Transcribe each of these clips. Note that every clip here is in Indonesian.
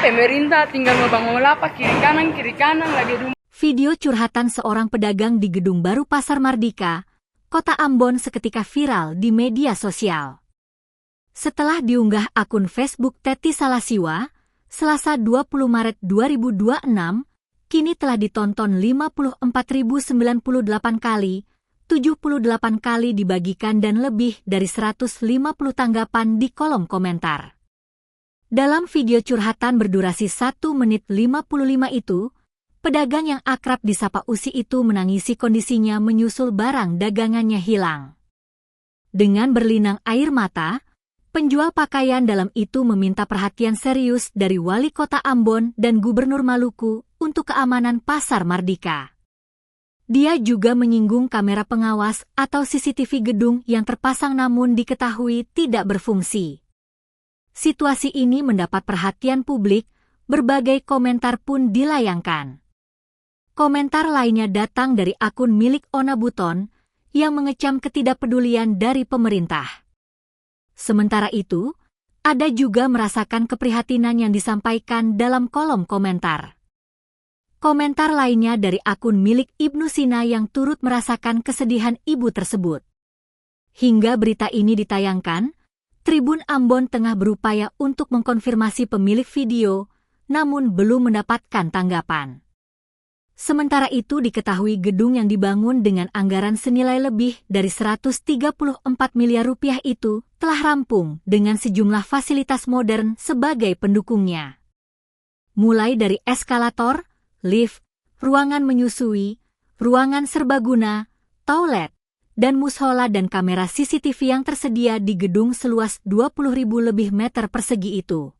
pemerintah tinggal membangun lapak kiri kanan lagi rumah. Video curhatan seorang pedagang di Gedung Baru Pasar Mardika, Kota Ambon seketika viral di media sosial. Setelah diunggah akun Facebook Teti Salasiwa, Selasa 20 Maret 2026, kini telah ditonton 54.098 kali, 78 kali dibagikan dan lebih dari 150 tanggapan di kolom komentar. Dalam video curhatan berdurasi 1 menit 55 itu, pedagang yang akrab disapa Usi itu menangisi kondisinya menyusul barang dagangannya hilang. Dengan berlinang air mata, penjual pakaian dalam itu meminta perhatian serius dari Wali Kota Ambon dan Gubernur Maluku untuk keamanan Pasar Mardika. Dia juga menyinggung kamera pengawas atau CCTV gedung yang terpasang namun diketahui tidak berfungsi. Situasi ini mendapat perhatian publik, berbagai komentar pun dilayangkan. Komentar lainnya datang dari akun milik Ona Buton yang mengecam ketidakpedulian dari pemerintah. Sementara itu, ada juga merasakan keprihatinan yang disampaikan dalam kolom komentar. Komentar lainnya dari akun milik Ibnu Sina yang turut merasakan kesedihan ibu tersebut. Hingga berita ini ditayangkan, Tribun Ambon tengah berupaya untuk mengkonfirmasi pemilik video, namun belum mendapatkan tanggapan. Sementara itu diketahui gedung yang dibangun dengan anggaran senilai lebih dari 134 miliar rupiah itu telah rampung dengan sejumlah fasilitas modern sebagai pendukungnya. Mulai dari eskalator, lift, ruangan menyusui, ruangan serbaguna, toilet, dan mushola dan kamera CCTV yang tersedia di gedung seluas 20.000 lebih meter persegi itu.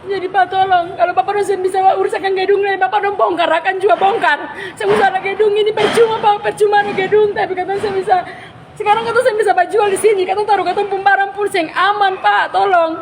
Jadi Pak tolong, kalau Bapak dosen bisa urusakan gedungnya, Bapak dong bongkar, akan juga bongkar. Saya usah ada gedung ini percuma Pak, percuma ada gedung, tapi katanya saya bisa, sekarang katanya saya bisa jual di sini, katanya taruh katanya pembarang pun yang aman Pak, tolong.